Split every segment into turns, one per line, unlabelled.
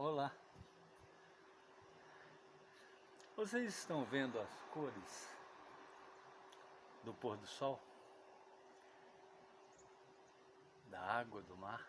Olá, vocês estão vendo as cores do pôr do sol, da água, do mar?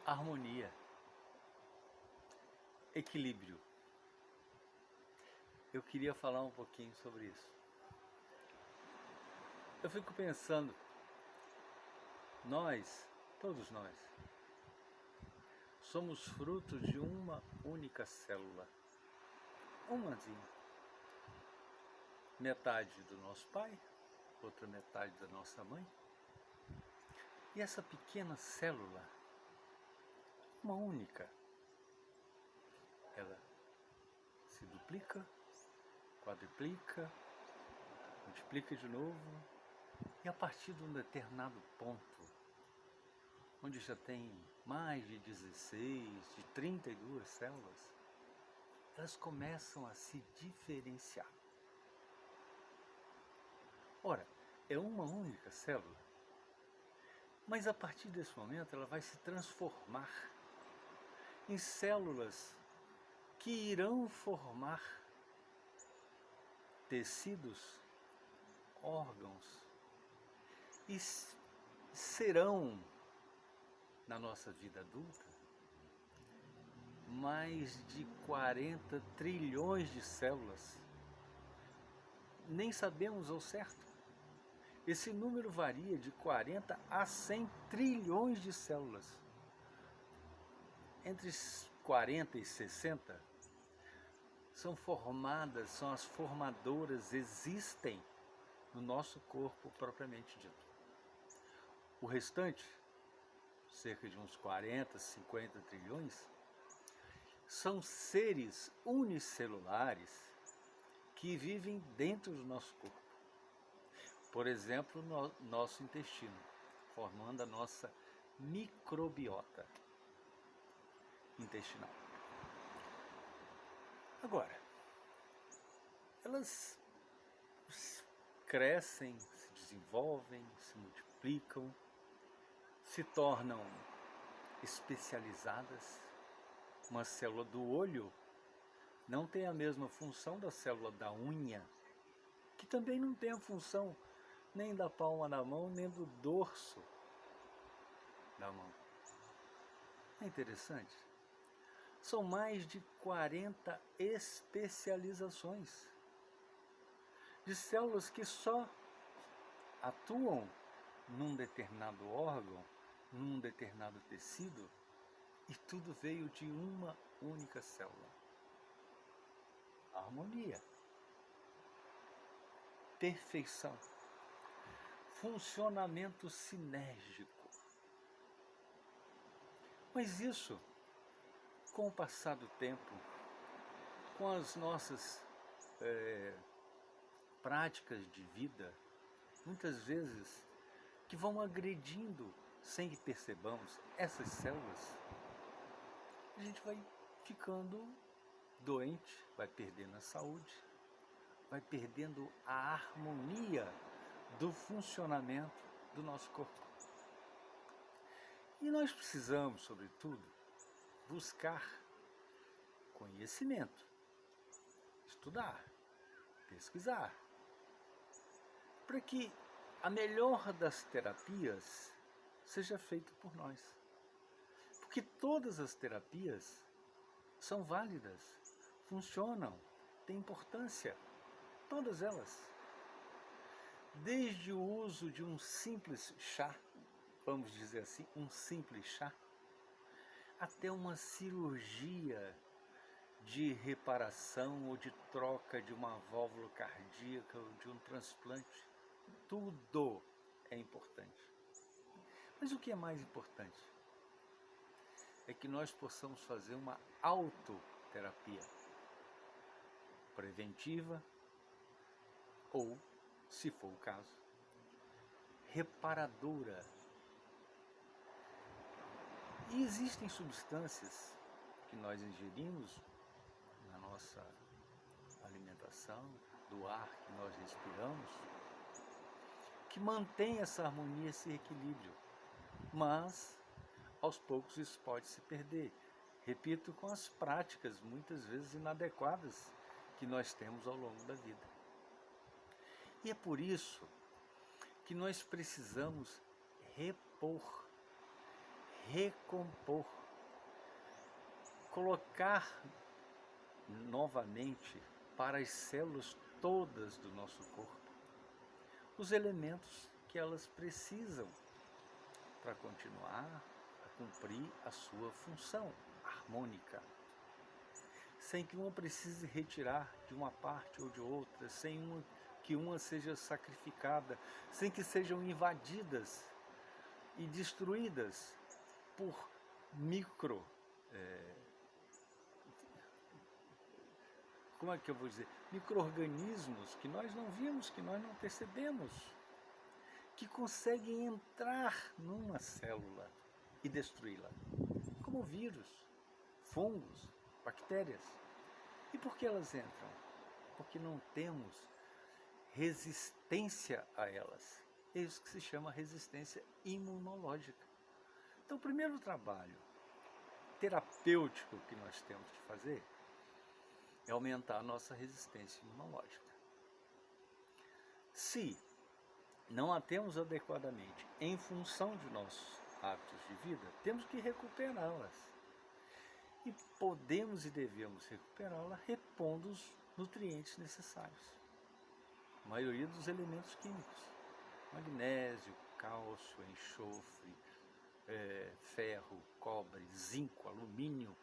Harmonia, equilíbrio. Eu queria falar um pouquinho sobre isso. Eu fico pensando, todos nós, somos frutos de uma única célula, umazinha. Metade do nosso pai, outra metade da nossa mãe. E essa pequena célula, uma única, ela se duplica, quadruplica, multiplica de novo, e a partir de um determinado ponto, onde já tem mais de 16, de 32 células, elas começam a se diferenciar. Ora, é uma única célula, mas a partir desse momento ela vai se transformar em células que irão formar tecidos, órgãos e serão, na nossa vida adulta, mais de 40 trilhões de células. Nem sabemos ao certo. Esse número varia de 40 a 100 trilhões de células. Entre 40 e 60 são as formadoras, existem no nosso corpo propriamente dito. O restante, cerca de uns 40, 50 trilhões, são seres unicelulares que vivem dentro do nosso corpo. Por exemplo, nosso intestino, formando a nossa microbiota intestinal. Agora, elas crescem, se desenvolvem, se multiplicam, se tornam especializadas. Uma célula do olho não tem a mesma função da célula da unha, que também não tem a função nem da palma da mão, nem do dorso da mão. É interessante. São mais de 40 especializações de células que só atuam num determinado órgão, num determinado tecido, e tudo veio de uma única célula. Harmonia, perfeição, funcionamento sinérgico. Mas isso, com o passar do tempo, com as nossas práticas de vida, muitas vezes que vão agredindo, sem que percebamos, essas células, a gente vai ficando doente, vai perdendo a saúde, vai perdendo a harmonia do funcionamento do nosso corpo. E nós precisamos, sobretudo, buscar conhecimento, estudar, pesquisar, para que a melhor das terapias seja feita por nós. Porque todas as terapias são válidas, funcionam, têm importância, todas elas. Desde o uso de um simples chá, vamos dizer assim, um simples chá, até uma cirurgia de reparação ou de troca de uma válvula cardíaca ou de um transplante. Tudo é importante. Mas o que é mais importante é que nós possamos fazer uma autoterapia preventiva ou, se for o caso, reparadora. E existem substâncias que nós ingerimos na nossa alimentação, do ar que nós respiramos, que mantém essa harmonia, esse equilíbrio. mas aos poucos isso pode se perder. Repito, com as práticas muitas vezes inadequadas que nós temos ao longo da vida. E é por isso que nós precisamos repor, recompor, colocar novamente para as células todas do nosso corpo os elementos que elas precisam para continuar a cumprir a sua função harmônica, sem que uma precise retirar de uma parte ou de outra, sem que uma seja sacrificada, sem que sejam invadidas e destruídas por como é que eu vou dizer? Micro-organismos que nós não vimos, que nós não percebemos, que conseguem entrar numa célula e destruí-la, como vírus, fungos, bactérias. E por que elas entram? Porque não temos resistência a elas. É isso que se chama resistência imunológica. Então, o primeiro trabalho terapêutico que nós temos de fazer é aumentar a nossa resistência imunológica. Se não a temos adequadamente em função de nossos hábitos de vida, temos que recuperá-las. E podemos e devemos recuperá-la repondo os nutrientes necessários. A maioria dos elementos químicos. Magnésio, cálcio, enxofre, ferro, cobre, zinco, alumínio,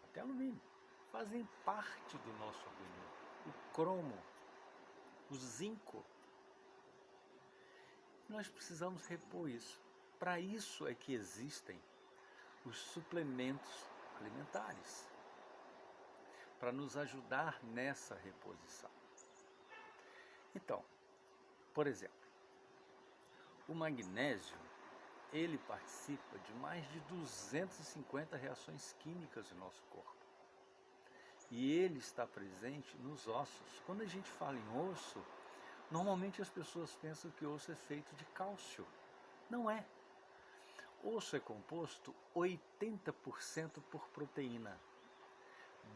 até alumínio, fazem parte do nosso organismo. O cromo, o zinco. Nós precisamos repor isso. Para isso é que existem os suplementos alimentares, para nos ajudar nessa reposição. Então, por exemplo, o magnésio, ele participa de mais de 250 reações químicas no nosso corpo. E ele está presente nos ossos. Quando a gente fala em osso, normalmente as pessoas pensam que o osso é feito de cálcio. Não é. Osso é composto 80% por proteína,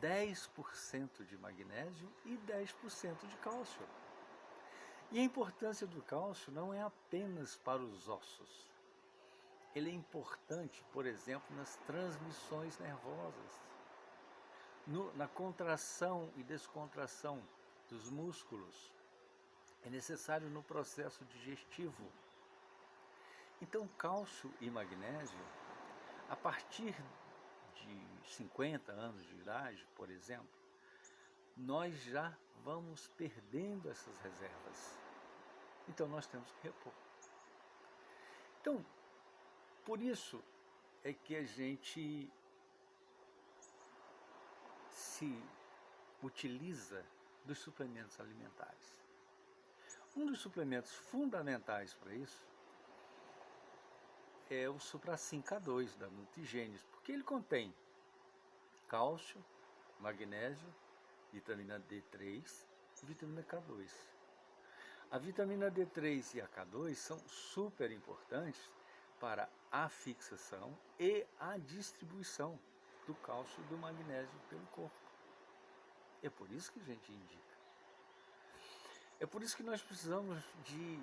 10% de magnésio e 10% de cálcio. E a importância do cálcio não é apenas para os ossos. Ele é importante, por exemplo, nas transmissões nervosas, na contração e descontração dos músculos. É necessário no processo digestivo. Então, cálcio e magnésio, a partir de 50 anos de idade, por exemplo, nós já vamos perdendo essas reservas. Então, nós temos que repor. Então, por isso é que a gente se utiliza dos suplementos alimentares. Um dos suplementos fundamentais para isso é o Supracin K2 da Nutrigenes, porque ele contém cálcio, magnésio, vitamina D3 e vitamina K2. A vitamina D3 e a K2 são super importantes para a fixação e a distribuição do cálcio e do magnésio pelo corpo. É por isso que a gente indica. É por isso que nós precisamos de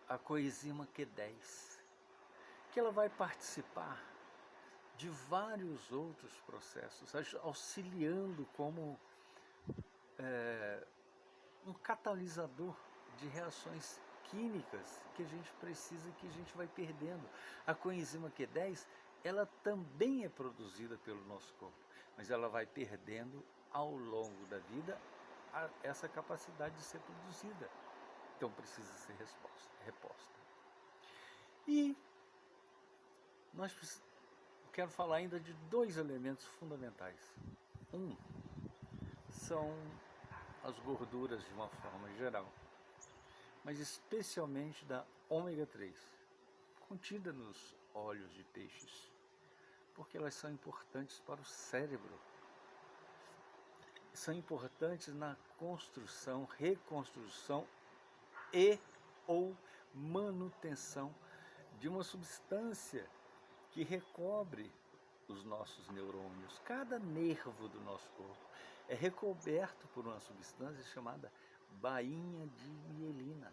a coenzima Q10, que ela vai participar de vários outros processos, auxiliando como um catalisador de reações químicas que a gente precisa e que a gente vai perdendo. A coenzima Q10, ela também é produzida pelo nosso corpo, mas ela vai perdendo ao longo da vida essa capacidade de ser produzida. Então precisa ser reposta. E quero falar ainda de dois elementos fundamentais. Um são as gorduras de uma forma geral, mas especialmente da ômega 3, contida nos óleos de peixes, porque elas são importantes para o cérebro. São importantes na construção, reconstrução e ou manutenção de uma substância que recobre os nossos neurônios. Cada nervo do nosso corpo é recoberto por uma substância chamada bainha de mielina.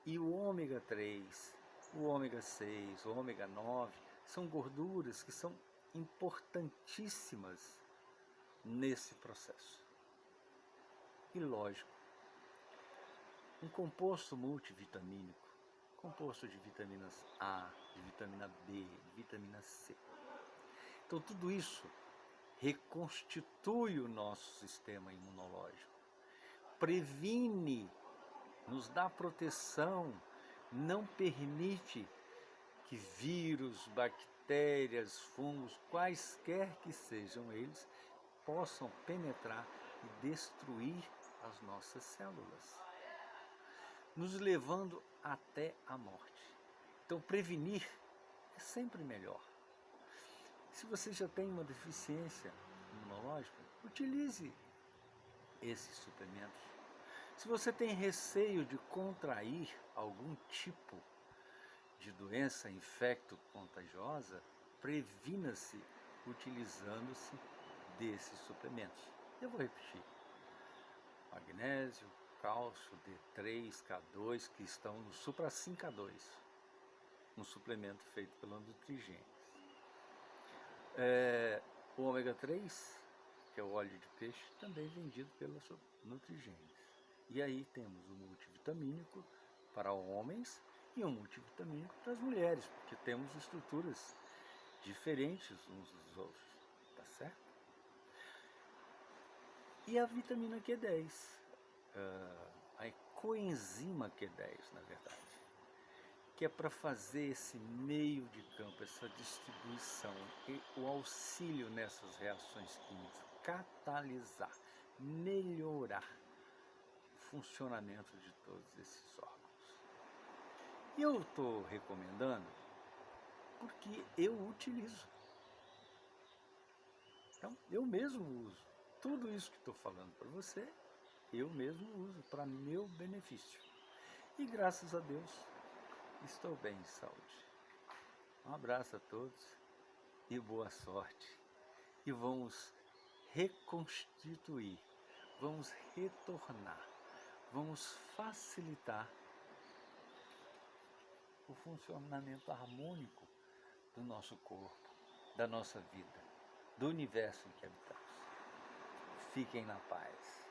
E o ômega 3, o ômega 6, o ômega 9 são gorduras que são importantíssimas nesse processo. E lógico, um composto multivitamínico, composto de vitaminas A, de vitamina B, de vitamina C. Então tudo isso reconstitui o nosso sistema imunológico, previne, nos dá proteção, não permite que vírus, bactérias, fungos, quaisquer que sejam eles, possam penetrar e destruir as nossas células, nos levando até a morte. Então prevenir é sempre melhor. Se você já tem uma deficiência imunológica, utilize esses suplementos. Se você tem receio de contrair algum tipo de doença infecto-contagiosa, previna-se utilizando-se desses suplementos. Eu vou repetir: magnésio, cálcio, D3, K2, que estão no Supracin K2, um suplemento feito pela Nutrigenes. O ômega 3, que é o óleo de peixe, também vendido pela Nutrigenes. E aí temos o multivitamínico para homens e um multivitamínico para as mulheres, porque temos estruturas diferentes uns dos outros, tá certo? E a vitamina Q10, a coenzima Q10, na verdade, que é para fazer esse meio de campo, essa distribuição e o auxílio nessas reações químicas, catalisar, melhorar o funcionamento de todos esses órgãos. E eu estou recomendando porque eu utilizo. Então, eu mesmo uso. Tudo isso que estou falando para você, eu mesmo uso para meu benefício. E graças a Deus, estou bem de saúde. Um abraço a todos e boa sorte. E vamos reconstituir, vamos retornar, vamos facilitar o funcionamento harmônico do nosso corpo, da nossa vida, do universo em que habitamos. Fiquem na paz.